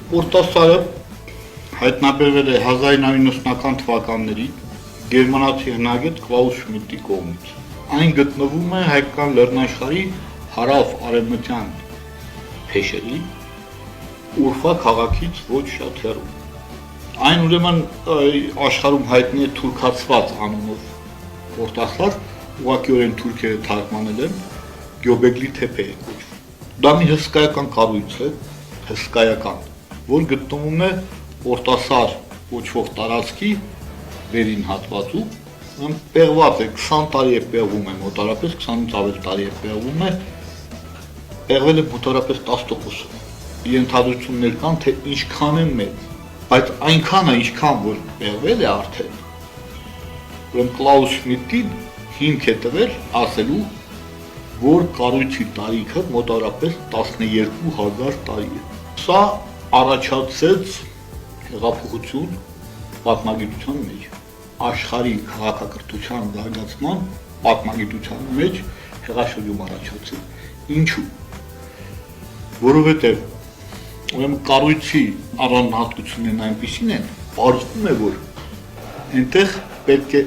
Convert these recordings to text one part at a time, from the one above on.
Պորտասարը հայտնաբերվել է 1990-ական թվականներին գերմանացի հնագետ Կլաուս Շմիդտի կողմից։ Այն գտնվում է հայկական լեռնաշխարհի հարավ-արևմտյան փեշերի Ուրֆա քաղաքից ոչ շատ հեռու։ Այն ուրեմն աշխարհում հայտնի է թուրքացված անունով պորտասար, ուղղակիորեն թուրքերը թարգմանել են Գյոբեգլի թեփե է կոչվում։ Դա մի հսկայական կառույց է, հսկայական, որ գտնվում է պորտասար կոչվող տարածքի վերին հատվածում, պեղված է 20 տարի է պեղվում է մոտարապես, 20-ից ավել տարի է պեղվում է, պեղվել է մոտարապես 10%։ Ենթադրություններ կան, թե ինչքան է մեծ, բայց այնքանը ինչքան որ պեղվել է արդեն, ուրեմն Կլաուս Շմիդտին հիմք է տվել ասելու, որ կառույցի տարիքը մոտարապես 12000 տարի է։ Սա առաջացեց հեղափոխություն պատմագիտության մեջ, աշխարհի քաղաքակրթության զարգացման պատմագիտության մեջ հեղաշրջում առաջացել։ Ինչու՞։ Որովհետև ուրեմն կառույցի առանձնահատկություններն այնպիսին են, պարզվում է, որ այնտեղ պետք է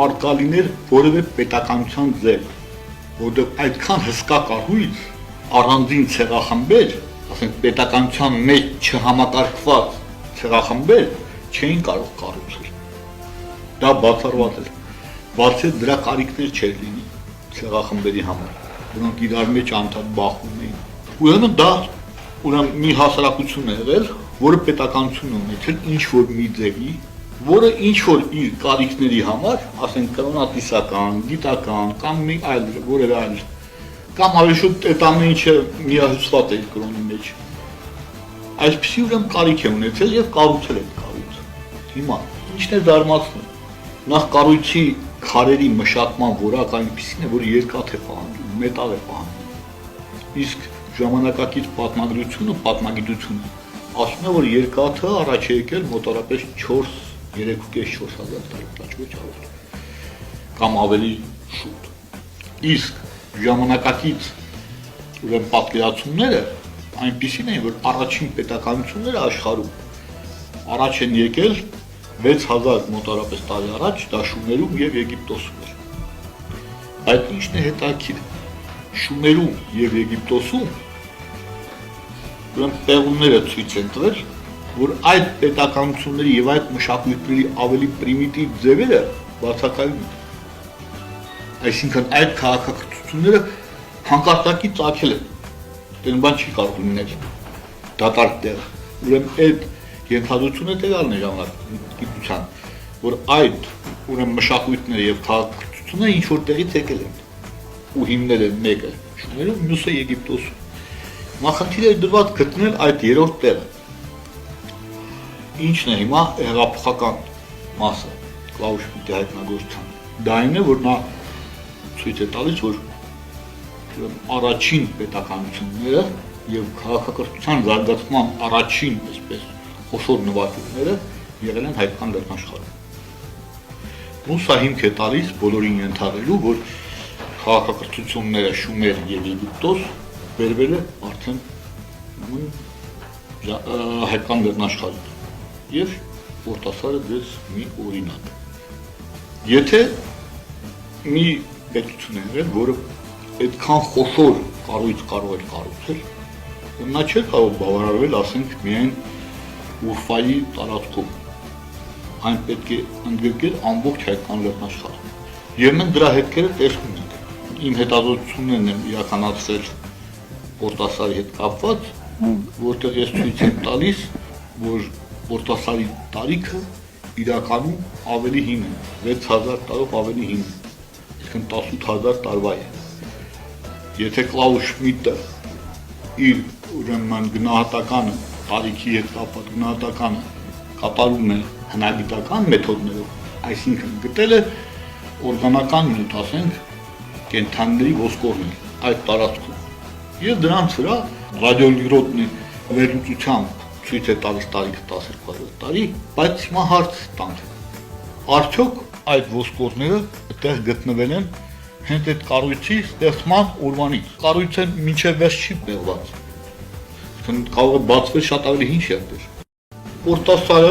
արկա լիներ որևէ պետականության ձև, որտեղ այդքան հսկա կառույց առանձին ցեղախմբեր, ասենք պետականության մեջ չհամակարգված ցեղախմբեր չէին կարող կառուցել։ Դա բացառված էր, բացի դրա կարիքներ չէր լինի ցեղախմբերի համար, որոնք իրար մեջ անդադ բախվում էին։ Ուրեմն դա մի հասարակություն է եղել, որը պետականություն ունեցել ինչ-որ մի ձևի, որը ինչ-որ իր կարիքների համար, ասենք կրոնատիսական, գիտական կամ մի այլ որևէ այլ, կամ ավելի շուտ այդ ամեն ինչը միահյուսված է կրոնի մեջ։ Այսպիսի ուրեմն կարիք է ունեցել եւ կառուցել այդ կառույցը։ Հիմա ինչն է զարմացնում։ Նախ կառույցի քարերի մշակման որակը այնպիսին է, որ երկաթ է պահանջում, մետալ է պահանջում։ Իսկ ժամանակակից պատմագիտությունը ասում է, որ երկաթը առաջ է եկել մոտարապես 3.5-4 հազար տարի, ոչ ավելի, կամ ավելի շուտ։ Իսկ ժամանակակից ուրեմն պատկերացումները այնպիսին են, որ առաջին պետականությունները աշխարհում առաջ են եկել 6000 մոտարապես տարի առաջ, դա Շումերում եւ Եգիպտոսում էր։ Բայց ինչն է հետաքրքիր, Շումերում եւ Եգիպտոսում ուրեմն պեղումները ցույց են տվել, որ այդ պետականությունների եւ այդ մշակույթների ավելի պրիմիտիվ ձևերը բացակայում են։ Այսինքն այդ քաղաքակրթությունները հանկարծակի ծագել են։ Դեն բան չի կարող լինել դատարկ տեղ։ Ուրեմն այդ ենթադրությունը տեղալն է ժամանակագիտության, որ այդ ուրեմն մշակույթները եւ քաղաքակրթությունը ինչ որ տեղից եկել են ու հիմնել են մեկը Շումերում, մյուսը Եգիպտոսում։ Նախնդիրը դրված գտնել այդ երրորդ տեղը։ Ինչն է հիմա հեղափոխական մասը Կլաուս Շմիդտի հայտնագործության։ Դա այն է, որ նա ցույց է տալիս, որ առաջին պետականությունները եւ քաղաքակրթության զարգացման առաջին, այսպես, խոշոր նվաճումները եղել են հայկական լեռնաշխարհում։ Ու սա հիմք է տալիս բոլորին ենթադրելու, որ քաղաքակրթությունները Շումեր եւ Եգիպտոս վերվել է արդեն հայկական լեռնաշխարհին եւ պորտասարը դες մի օրինակ։ Եթե մի պետություն է եղել, որը այդքան խոշոր կառույց կարող էր կառուցել, նա չէ կարող բավարարվել, ասենք, միայն Ուրֆայի տարածքում։ Այն պետք է ընդգրկել ամբողջ հայկական լեռնաշխարհը։ Եվ մենք դրա հետքերը տեսնում ենք։ Իմ հետազոտություններն են իրականացրել պորտասարի հետ կապված, որտեղ ես ցույց եմ տալիս, որ պորտասարի տարիքը իրականում ավելի հին է, 6000 տարով ավելի հին է, այսինքն 18000 տարվա է։ Եթե Կլաուս Շմիդտը իր ուրեմն գնահատականը, տարիքի հետ կապված գնահատականը կատարում է հնագիտական մեթոդներով, այսինքն գտել է օրգանական նյութ, ասենք, կենդանիների ոսկորներ այդ տարածքում։ Եվ դրանց վրա ռադիոլիրոտնի վերլուծությամբ ցույց է տալիս տարիքը 12000 տարի, բայց հիմա հարց տանք։ Արդյոք այդ ոսկորները այդտեղ գտնվել են հենց այդ կառույցի ստեղծման օրվանից։ Կառույցը մինչև վերջ չի պեղված։ Այսինքն կարող է բացվել շատ ավելի հին շերտեր։ Պորտասարը